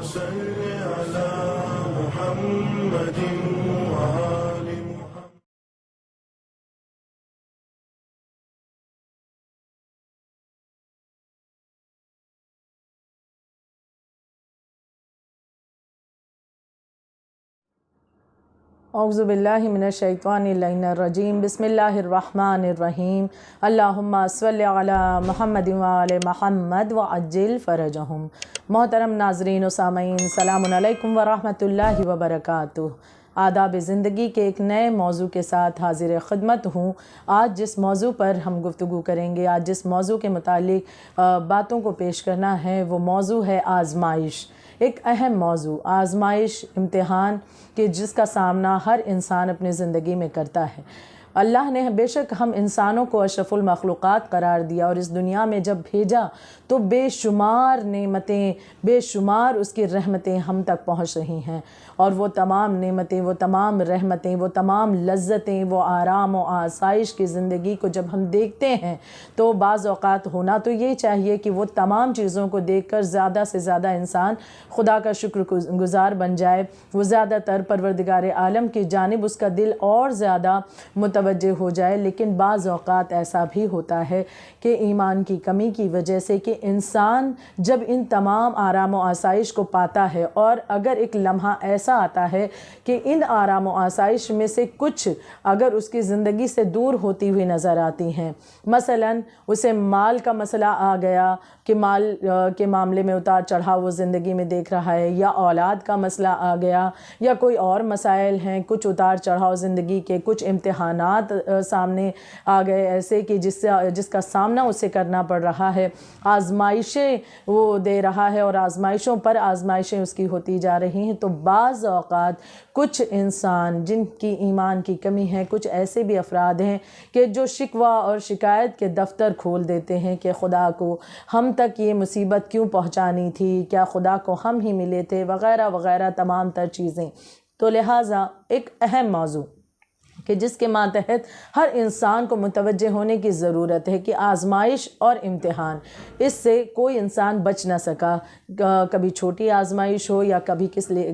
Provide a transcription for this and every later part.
صل علی محمد وآل محمد۔ اعوذ باللہ من الشیطان اللعین الرجیم، بسم اللہ الرحمن الرحیم، اللہم صلی علی محمد وآل محمد وعجل فرجہم۔ محترم ناظرین و سامعین، السلام علیکم ورحمۃ اللہ وبرکاتہ۔ آداب زندگی کے ایک نئے موضوع کے ساتھ حاضر خدمت ہوں۔ آج جس موضوع پر ہم گفتگو کریں گے، آج جس موضوع کے متعلق باتوں کو پیش کرنا ہے، وہ موضوع ہے آزمائش۔ ایک اہم موضوع، آزمائش، امتحان کہ جس کا سامنا ہر انسان اپنی زندگی میں کرتا ہے۔ اللہ نے بے شک ہم انسانوں کو اشرف المخلوقات قرار دیا اور اس دنیا میں جب بھیجا تو بے شمار نعمتیں، بے شمار اس کی رحمتیں ہم تک پہنچ رہی ہیں، اور وہ تمام نعمتیں، وہ تمام رحمتیں، وہ تمام لذتیں، وہ آرام و آسائش کی زندگی کو جب ہم دیکھتے ہیں تو بعض اوقات ہونا تو یہ چاہیے کہ وہ تمام چیزوں کو دیکھ کر زیادہ سے زیادہ انسان خدا کا شکر گزار بن جائے، وہ زیادہ تر پروردگار عالم کی جانب اس کا دل اور زیادہ متوجہ ہو جائے۔ لیکن بعض اوقات ایسا بھی ہوتا ہے کہ ایمان کی کمی کی وجہ سے کہ انسان جب ان تمام آرام و آسائش کو پاتا ہے، اور اگر ایک لمحہ ایسا آتا ہے کہ ان آرام و آسائش میں سے کچھ اگر اس کی زندگی سے دور ہوتی ہوئی نظر آتی ہیں، مثلاً اسے مال کا مسئلہ آ گیا کہ مال کے معاملے میں اتار چڑھاؤ وہ زندگی میں دیکھ رہا ہے، یا اولاد کا مسئلہ آ گیا، یا کوئی اور مسائل ہیں، کچھ اتار چڑھاؤ زندگی کے، کچھ امتحانات سامنے آ گئے ایسے کہ جس کا سامنا اسے کرنا پڑ رہا ہے، آزمائشیں وہ دے رہا ہے اور آزمائشوں پر آزمائشیں اس کی ہوتی جا رہی ہیں۔ تو بعض اوقات کچھ انسان جن کی ایمان کی کمی ہے، کچھ ایسے بھی افراد ہیں کہ جو شکوہ اور شکایت کے دفتر کھول دیتے ہیں کہ خدا کو ہم تک یہ مصیبت کیوں پہنچانی تھی، کیا خدا کو ہم ہی ملے تھے، وغیرہ وغیرہ تمام تر چیزیں۔ تو لہٰذا ایک اہم موضوع کہ جس کے ماتحت ہر انسان کو متوجہ ہونے کی ضرورت ہے کہ آزمائش اور امتحان، اس سے کوئی انسان بچ نہ سکا، کبھی چھوٹی آزمائش ہو یا کبھی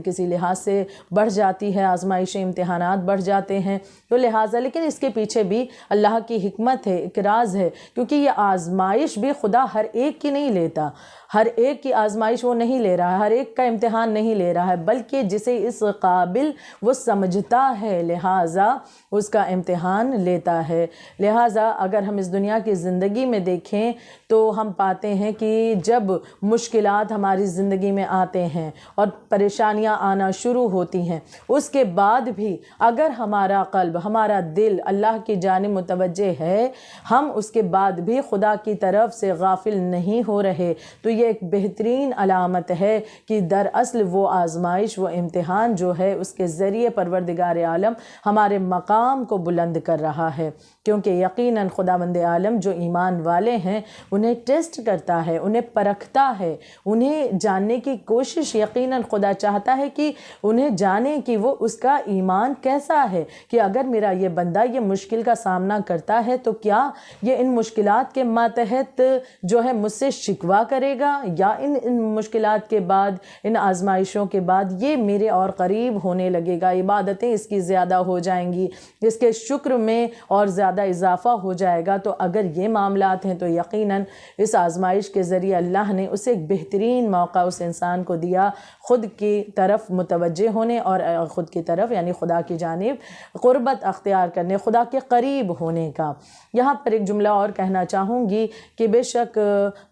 کسی لحاظ سے بڑھ جاتی ہے، آزمائشیں، امتحانات بڑھ جاتے ہیں، تو لہٰذا لیکن اس کے پیچھے بھی اللہ کی حکمت ہے، ایک راز ہے، کیونکہ یہ آزمائش بھی خدا ہر ایک کی نہیں لیتا، ہر ایک کی آزمائش وہ نہیں لے رہا ہے، ہر ایک کا امتحان نہیں لے رہا ہے، بلکہ جسے اس قابل وہ سمجھتا ہے لہٰذا اس کا امتحان لیتا ہے۔ لہٰذا اگر ہم اس دنیا کی زندگی میں دیکھیں تو ہم پاتے ہیں کہ جب مشکلات ہماری زندگی میں آتے ہیں اور پریشانیاں آنا شروع ہوتی ہیں، اس کے بعد بھی اگر ہمارا قلب، ہمارا دل اللہ کی جانب متوجہ ہے، ہم اس کے بعد بھی خدا کی طرف سے غافل نہیں ہو رہے، تو یہ ایک بہترین علامت ہے کہ دراصل وہ آزمائش، وہ امتحان جو ہے اس کے ذریعے پروردگار عالم ہمارے مقام کو بلند کر رہا ہے، کیونکہ یقیناً خداوند عالم جو ایمان والے ہیں انہیں ٹیسٹ کرتا ہے، انہیں پرکھتا ہے، انہیں جاننے کی کوشش یقیناً خدا چاہتا ہے کہ انہیں جانے کہ وہ اس کا ایمان کیسا ہے، کہ اگر میرا یہ بندہ یہ مشکل کا سامنا کرتا ہے تو کیا یہ ان مشکلات کے ماتحت جو ہے مجھ سے شکوہ کرے گا، یا ان مشکلات کے بعد، ان آزمائشوں کے بعد یہ میرے اور قریب ہونے لگے گا، عبادتیں اس کی زیادہ ہو جائیں گی، اس کے شکر میں اور زیادہ اضافہ ہو جائے گا۔ تو اگر یہ معاملات ہیں تو یقیناً اس آزمائش کے ذریعے اللہ نے اسے ایک بہترین موقع اس انسان کو دیا خود کی طرف متوجہ ہونے اور خود کی طرف یعنی خدا کی جانب قربت اختیار کرنے، خدا کے قریب ہونے کا۔ یہاں پر ایک جملہ اور کہنا چاہوں گی کہ بے شک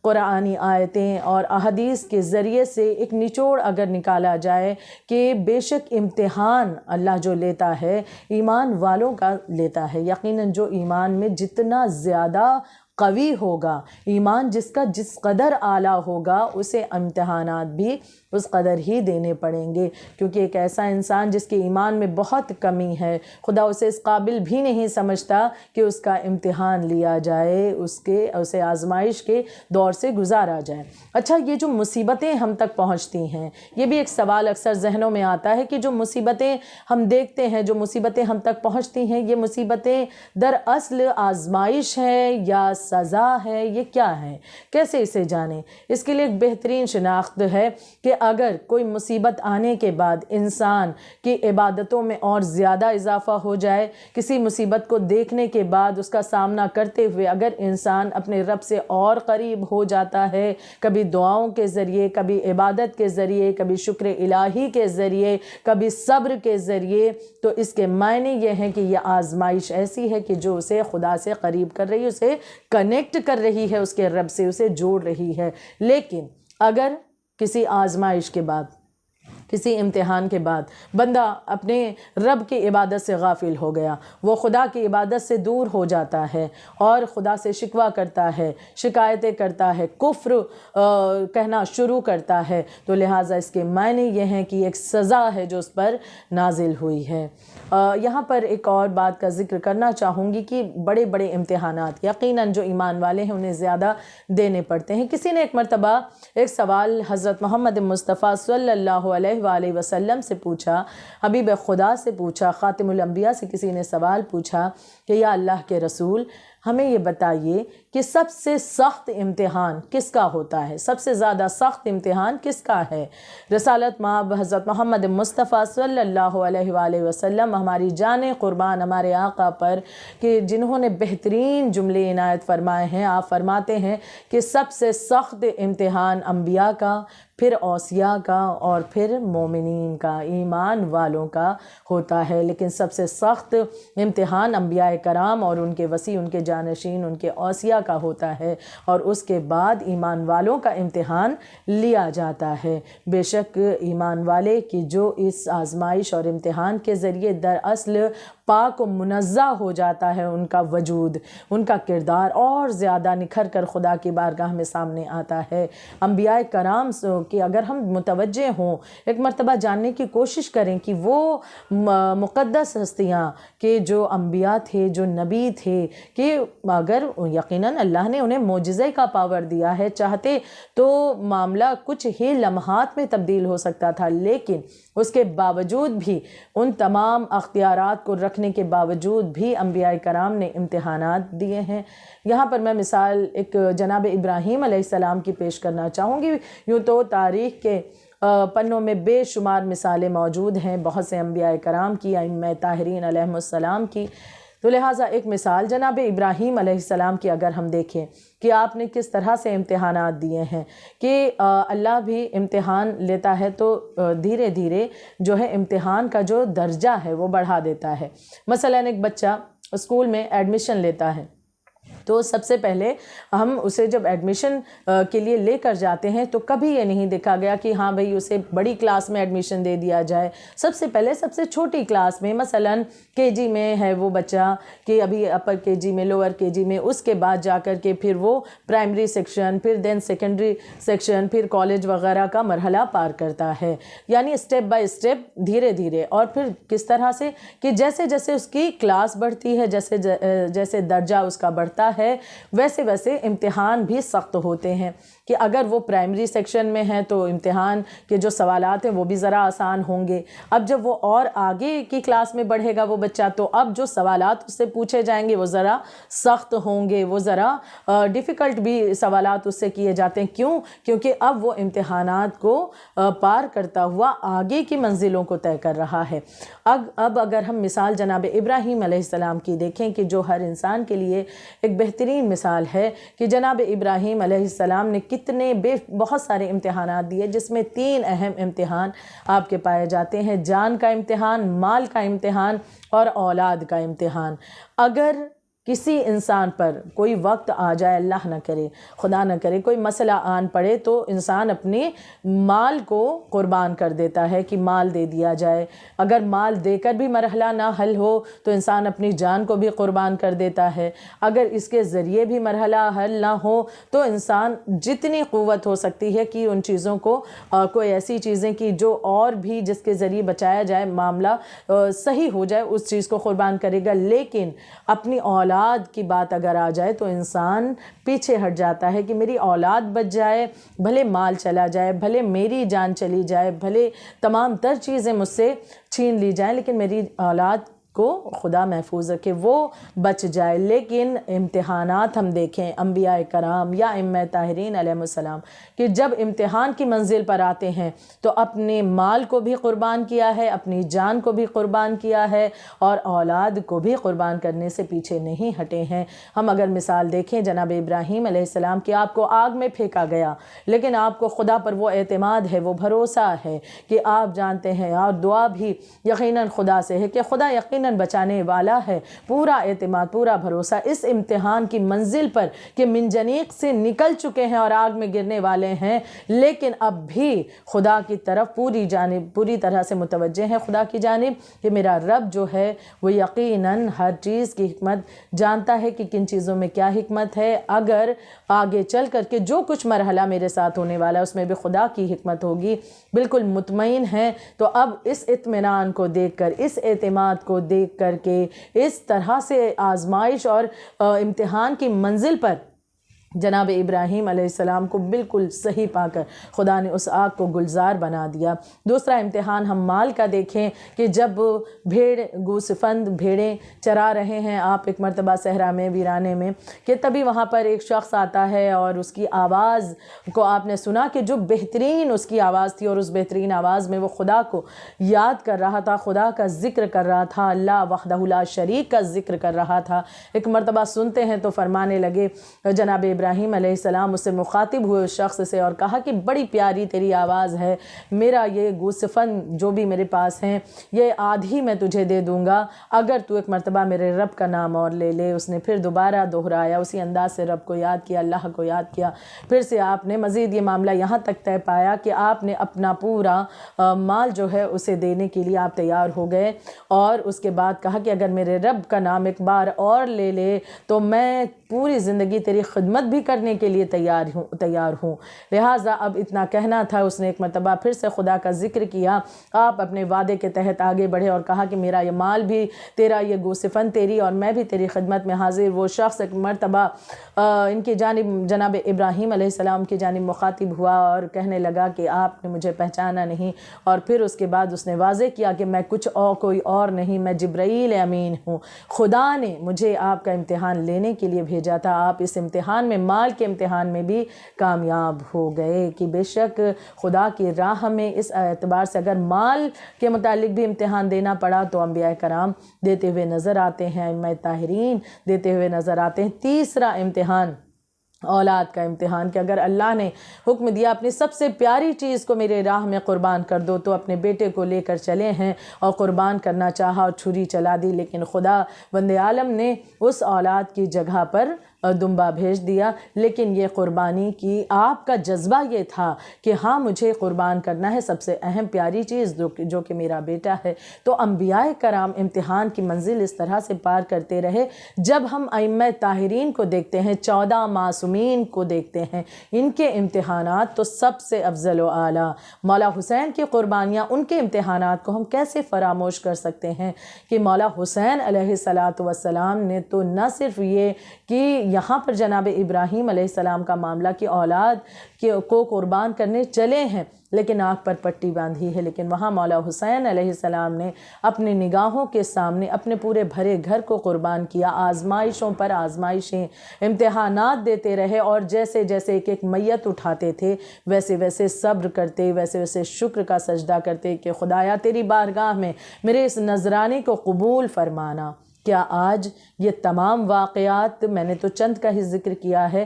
قرآنی آیتیں اور احادیث کے ذریعے سے ایک نچوڑ اگر نکالا جائے کہ بے شک امتحان اللہ جو لیتا ہے ایمان والوں کا لیتا ہے، یقیناً جو ایمان میں جتنا زیادہ قوی ہوگا، ایمان جس کا جس قدر اعلیٰ ہوگا، اسے امتحانات بھی اس قدر ہی دینے پڑیں گے، کیونکہ ایک ایسا انسان جس کے ایمان میں بہت کمی ہے، خدا اسے اس قابل بھی نہیں سمجھتا کہ اس کا امتحان لیا جائے، اسے آزمائش کے دور سے گزارا جائے۔ اچھا، یہ جو مصیبتیں ہم تک پہنچتی ہیں، یہ بھی ایک سوال اکثر ذہنوں میں آتا ہے کہ جو مصیبتیں ہم دیکھتے ہیں، جو مصیبتیں ہم تک پہنچتی ہیں، یہ مصیبتیں دراصل آزمائش ہے یا سزا ہے، یہ کیا ہے، کیسے اسے جانیں؟ اس کے لیے ایک بہترین شناخت ہے کہ اگر کوئی مصیبت آنے کے بعد انسان کی عبادتوں میں اور زیادہ اضافہ ہو جائے، کسی مصیبت کو دیکھنے کے بعد اس کا سامنا کرتے ہوئے اگر انسان اپنے رب سے اور قریب ہو جاتا ہے، کبھی دعاؤں کے ذریعے، کبھی عبادت کے ذریعے، کبھی شکر الہی کے ذریعے، کبھی صبر کے ذریعے، تو اس کے معنی یہ ہیں کہ یہ آزمائش ایسی ہے کہ جو اسے خدا سے قریب کر رہی ہے، اسے کنیکٹ کر رہی ہے اس کے رب سے، اسے جوڑ رہی ہے۔ لیکن اگر کسی آزمائش کے بعد، کسی امتحان کے بعد بندہ اپنے رب کی عبادت سے غافل ہو گیا، وہ خدا کی عبادت سے دور ہو جاتا ہے اور خدا سے شکوہ کرتا ہے، شکایتیں کرتا ہے، کفر کہنا شروع کرتا ہے، تو لہٰذا اس کے معنی یہ ہیں کہ ایک سزا ہے جو اس پر نازل ہوئی ہے۔ یہاں پر ایک اور بات کا ذکر کرنا چاہوں گی کہ بڑے بڑے امتحانات یقیناً جو ایمان والے ہیں انہیں زیادہ دینے پڑتے ہیں۔ کسی نے ایک مرتبہ ایک سوال حضرت محمد مصطفیٰ صلی اللہ علیہ وآلہ وسلم سے پوچھا، حبیب خدا سے پوچھا، خاتم الانبیاء سے کسی نے سوال پوچھا کہ یا اللہ کے رسول، ہمیں یہ بتائیے کہ سب سے سخت امتحان کس کا ہوتا ہے، سب سے زیادہ سخت امتحان کس کا ہے؟ رسالت مآب حضرت محمد مصطفیٰ صلی اللہ علیہ وآلہ وسلم ہماری جان قربان ہمارے آقا پر کہ جنہوں نے بہترین جملے عنایت فرمائے ہیں، آپ فرماتے ہیں کہ سب سے سخت امتحان انبیاء کا، پھر اوصیاء کا اور پھر مومنین کا، ایمان والوں کا ہوتا ہے، لیکن سب سے سخت امتحان انبیاء کرام اور ان کے وصی، ان کے جانشین، ان کے اوصیاء کا ہوتا ہے، اور اس کے بعد ایمان والوں کا امتحان لیا جاتا ہے۔ بے شک ایمان والے کی جو اس آزمائش اور امتحان کے ذریعے دراصل پاک و منزہ ہو جاتا ہے، ان کا وجود، ان کا کردار اور زیادہ نکھر کر خدا کی بارگاہ میں سامنے آتا ہے۔ انبیاء کرام کہ اگر ہم متوجہ ہوں، ایک مرتبہ جاننے کی کوشش کریں کہ وہ مقدس ہستیاں کہ جو انبیاء تھے، جو نبی تھے، کہ اگر یقیناً اللہ نے انہیں معجزے کا پاور دیا ہے، چاہتے تو معاملہ کچھ ہی لمحات میں تبدیل ہو سکتا تھا، لیکن اس کے باوجود بھی، ان تمام اختیارات کو رکھنے کے باوجود بھی انبیاء کرام نے امتحانات دیے ہیں۔ یہاں پر میں مثال ایک جناب ابراہیم علیہ السلام کی پیش کرنا چاہوں گی۔ یوں تو تاریخ کے پنوں میں بے شمار مثالیں موجود ہیں بہت سے انبیاء کرام کی، ائمہ طاہرین علیہم السلام کی، تو لہٰذا ایک مثال جناب ابراہیم علیہ السلام کی اگر ہم دیکھیں کہ آپ نے کس طرح سے امتحانات دیے ہیں، کہ اللہ بھی امتحان لیتا ہے تو دھیرے دھیرے جو ہے امتحان کا جو درجہ ہے وہ بڑھا دیتا ہے۔ مثلاً ایک بچہ اسکول میں ایڈمیشن لیتا ہے تو سب سے پہلے ہم اسے جب ایڈمیشن کے لیے لے کر جاتے ہیں تو کبھی یہ نہیں دیکھا گیا کہ ہاں بھئی اسے بڑی کلاس میں ایڈمیشن دے دیا جائے۔ سب سے پہلے سب سے چھوٹی کلاس میں، مثلاً کے جی میں ہے وہ بچہ کہ ابھی اپر کے جی میں، لوور کے جی میں، اس کے بعد جا کر کے پھر وہ پرائمری سیکشن، پھر دین سیکنڈری سیکشن، پھر کالج وغیرہ کا مرحلہ پار کرتا ہے، یعنی اسٹیپ بائی اسٹیپ، دھیرے دھیرے، اور پھر کس طرح سے کہ جیسے جیسے اس کی کلاس بڑھتی ہے، جیسے جیسے درجہ اس کا بڑھتا ہے، ویسے ویسے امتحان بھی سخت ہوتے ہیں، کہ اگر وہ پرائمری سیکشن میں ہے تو امتحان کے جو سوالات ہیں وہ بھی ذرا آسان ہوں گے۔ اب جب وہ اور آگے کی کلاس میں بڑھے گا وہ بچہ، تو اب جو سوالات اس سے پوچھے جائیں گے وہ ذرا سخت ہوں گے، وہ ذرا ڈیفیکلٹ بھی سوالات اس سے کیے جاتے ہیں۔ کیوں؟ کیونکہ اب وہ امتحانات کو پار کرتا ہوا آگے کی منزلوں کو طے کر رہا ہے۔ اب اگر ہم مثال جناب ابراہیم علیہ السلام کی دیکھیں کہ جو ہر انسان کے لیے ایک بہترین مثال ہے، کہ جناب ابراہیم علیہ السلام نے کتنے بہت سارے امتحانات دیے، جس میں 3 اہم امتحان آپ کے پائے جاتے ہیں: جان کا امتحان، مال کا امتحان اور اولاد کا امتحان۔ اگر کسی انسان پر کوئی وقت آ جائے، اللہ نہ کرے، خدا نہ کرے، کوئی مسئلہ آن پڑے، تو انسان اپنے مال کو قربان کر دیتا ہے کہ مال دے دیا جائے۔ اگر مال دے کر بھی مرحلہ نہ حل ہو تو انسان اپنی جان کو بھی قربان کر دیتا ہے۔ اگر اس کے ذریعے بھی مرحلہ حل نہ ہو تو انسان جتنی قوت ہو سکتی ہے کہ ان چیزوں کو، کوئی ایسی چیزیں کی جو اور بھی جس کے ذریعے بچایا جائے، معاملہ صحیح ہو جائے، اس چیز کو قربان کرے گا۔ لیکن اپنی اولاد کی بات اگر آ جائے تو انسان پیچھے ہٹ جاتا ہے کہ میری اولاد بچ جائے، بھلے مال چلا جائے، بھلے میری جان چلی جائے، بھلے تمام تر چیزیں مجھ سے چھین لی جائیں، لیکن میری اولاد کو خدا محفوظ رکھے، وہ بچ جائے۔ لیکن امتحانات ہم دیکھیں انبیاء کرام یا ائمہ طاہرین علیہ السلام کہ جب امتحان کی منزل پر آتے ہیں تو اپنے مال کو بھی قربان کیا ہے، اپنی جان کو بھی قربان کیا ہے، اور اولاد کو بھی قربان کرنے سے پیچھے نہیں ہٹے ہیں۔ ہم اگر مثال دیکھیں جناب ابراہیم علیہ السلام کہ آپ کو آگ میں پھینکا گیا، لیکن آپ کو خدا پر وہ اعتماد ہے، وہ بھروسہ ہے کہ آپ جانتے ہیں، اور دعا بھی یقیناً خدا سے ہے کہ خدا یقیناً بچانے والا ہے، پورا اعتماد، پورا بھروسہ اس امتحان کی منزل پر کہ منجنیق سے نکل چکے ہیں اور آگ میں گرنے والے ہیں، لیکن اب بھی خدا کی طرف پوری طرح سے متوجہ ہیں، خدا کی جانب کہ میرا رب جو ہے وہ یقیناً ہر چیز کی حکمت جانتا ہے کہ کن چیزوں میں کیا حکمت ہے، اگر آگے چل کر کے جو کچھ مرحلہ میرے ساتھ ہونے والا ہے اس میں بھی خدا کی حکمت ہوگی، بالکل مطمئن ہیں۔ تو اب اس اطمینان کو دیکھ کر، اس اعتماد کو دیکھ کر کے اس طرح سے آزمائش اور امتحان کی منزل پر جناب ابراہیم علیہ السلام کو بالکل صحیح پا کر خدا نے اس آگ کو گلزار بنا دیا۔ دوسرا امتحان ہم مال کا دیکھیں کہ جب گوسفند بھیڑیں چرا رہے ہیں آپ ایک مرتبہ صحرا میں، ویرانے میں، کہ تبھی وہاں پر ایک شخص آتا ہے اور اس کی آواز کو آپ نے سنا کہ جو بہترین اس کی آواز تھی، اور اس بہترین آواز میں وہ خدا کو یاد کر رہا تھا، خدا کا ذکر کر رہا تھا، اللہ وحدہ لا شریک کا ذکر کر رہا تھا۔ ایک مرتبہ سنتے ہیں تو فرمانے لگے، جناب ابراہیم علیہ السلام اس سے مخاطب ہوئے اس شخص سے اور کہا کہ بڑی پیاری تیری آواز ہے، میرا یہ گوسفند جو بھی میرے پاس ہیں یہ آدھی میں تجھے دے دوں گا اگر تو ایک مرتبہ میرے رب کا نام اور لے لے۔ اس نے پھر دوبارہ دہرایا، اسی انداز سے رب کو یاد کیا، اللہ کو یاد کیا۔ پھر سے آپ نے مزید یہ معاملہ یہاں تک طے پایا کہ آپ نے اپنا پورا مال جو ہے اسے دینے کے لیے آپ تیار ہو گئے، اور اس کے بعد کہا کہ اگر میرے رب کا نام ایک بار اور لے لے تو میں پوری زندگی تیری خدمت بھی کرنے کے لیے تیار ہوں۔ لہٰذا اب اتنا کہنا تھا، اس نے ایک مرتبہ پھر سے خدا کا ذکر کیا، آپ اپنے وعدے کے تحت آگے بڑھے اور کہا کہ میرا یہ مال بھی تیرا، یہ گوسفند تیری، اور میں بھی تیری خدمت میں حاضر۔ وہ شخص ایک مرتبہ ان کی جانب جناب ابراہیم علیہ السلام کی جانب مخاطب ہوا اور کہنے لگا کہ آپ نے مجھے پہچانا نہیں، اور پھر اس کے بعد اس نے واضح کیا کہ میں کچھ کوئی اور نہیں، میں جبرائیل امین ہوں، خدا نے مجھے آپ کا امتحان لینے کے لیے بھیجا تھا۔ آپ اس امتحان میں، مال کے امتحان میں بھی کامیاب ہو گئے کہ بے شک خدا کی راہ میں اس اعتبار سے اگر مال کے متعلق بھی امتحان دینا پڑا تو انبیاء کرام دیتے ہوئے نظر آتے ہیں، ائمہ طاہرین دیتے ہوئے نظر آتے ہیں۔ تیسرا امتحان اولاد کا امتحان کہ اگر اللہ نے حکم دیا اپنی سب سے پیاری چیز کو میرے راہ میں قربان کر دو، تو اپنے بیٹے کو لے کر چلے ہیں اور قربان کرنا چاہا اور چھری چلا دی، لیکن خدا بند عالم نے اس اولاد کی جگہ پر دمبا بھیج دیا۔ لیکن یہ قربانی کی آپ کا جذبہ یہ تھا کہ ہاں مجھے قربان کرنا ہے سب سے اہم پیاری چیز جو کہ میرا بیٹا ہے۔ تو انبیاء کرام امتحان کی منزل اس طرح سے پار کرتے رہے۔ جب ہم ائمہ طاہرین کو دیکھتے ہیں، 14 معصومین کو دیکھتے ہیں، ان کے امتحانات تو سب سے افضل و اعلیٰ، مولا حسین کی قربانیاں، ان کے امتحانات کو ہم کیسے فراموش کر سکتے ہیں کہ مولا حسین علیہ السلام نے تو نہ صرف یہ کہ یہاں پر جناب ابراہیم علیہ السلام کا معاملہ کہ اولاد کو قربان کرنے چلے ہیں لیکن آنکھ پر پٹی باندھی ہے، لیکن وہاں مولا حسین علیہ السلام نے اپنی نگاہوں کے سامنے اپنے پورے بھرے گھر کو قربان کیا، آزمائشوں پر آزمائشیں، امتحانات دیتے رہے، اور جیسے جیسے ایک ایک میت اٹھاتے تھے ویسے ویسے صبر کرتے، ویسے ویسے شکر کا سجدہ کرتے کہ خدایا تیری بارگاہ میں میرے اس نذرانے کو قبول فرمانا۔ کیا آج یہ تمام واقعات، میں نے تو چند کا ہی ذکر کیا ہے،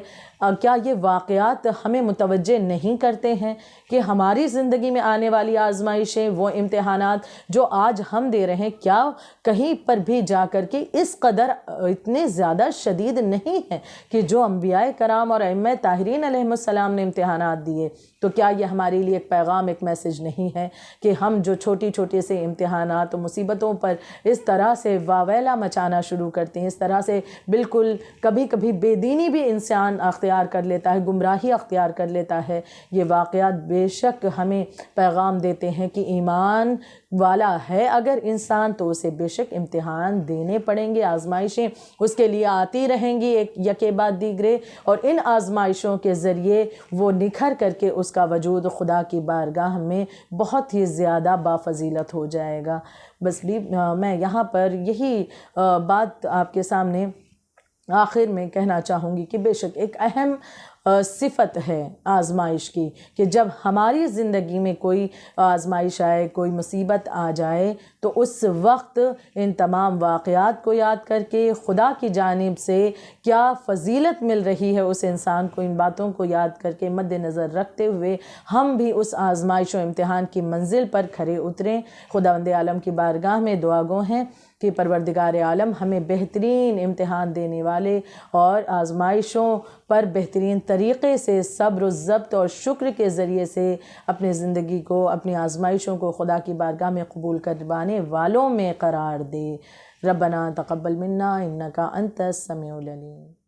کیا یہ واقعات ہمیں متوجہ نہیں کرتے ہیں کہ ہماری زندگی میں آنے والی آزمائشیں، وہ امتحانات جو آج ہم دے رہے ہیں، کیا کہیں پر بھی جا کر کے اس قدر اتنے زیادہ شدید نہیں ہیں کہ جو انبیاء کرام اور ائمہ طاہرین علیہ السلام نے امتحانات دیے؟ تو کیا یہ ہمارے لیے ایک پیغام، ایک میسج نہیں ہے کہ ہم جو چھوٹی چھوٹی سے امتحانات و مصیبتوں پر اس طرح سے واویلا مچانا شروع کرتے ہیں۔ اس طرح سے بالکل کبھی کبھی بے دینی بھی انسان اختیار کر لیتا ہے، گمراہی اختیار کر لیتا ہے۔ یہ واقعات بے شک ہمیں پیغام دیتے ہیں کہ ایمان والا ہے اگر انسان تو اسے بے شک امتحان دینے پڑیں گے، آزمائشیں اس کے لیے آتی رہیں گی ایک یکے بعد دیگرے، اور ان آزمائشوں کے ذریعے وہ نکھر کر کے اس کا وجود خدا کی بارگاہ میں بہت ہی زیادہ بافضیلت ہو جائے گا۔ بس بھی میں یہاں پر یہی بات آپ کے سامنے آخر میں کہنا چاہوں گی کہ بے شک ایک اہم صفت ہے آزمائش کی کہ جب ہماری زندگی میں کوئی آزمائش آئے، کوئی مصیبت آ جائے، تو اس وقت ان تمام واقعات کو یاد کر کے خدا کی جانب سے کیا فضیلت مل رہی ہے اس انسان کو، ان باتوں کو یاد کر کے مد نظر رکھتے ہوئے ہم بھی اس آزمائش و امتحان کی منزل پر کھرے اتریں۔ خداوند عالم کی بارگاہ میں دعا گو ہیں کہ پروردگار عالم ہمیں بہترین امتحان دینے والے اور آزمائشوں پر بہترین طریقے سے صبر و ضبط اور شکر کے ذریعے سے اپنے زندگی کو، اپنی آزمائشوں کو خدا کی بارگاہ میں قبول کروانے والوں میں قرار دے۔ ربنا تقبل منا انکا انت السمیع العلیم۔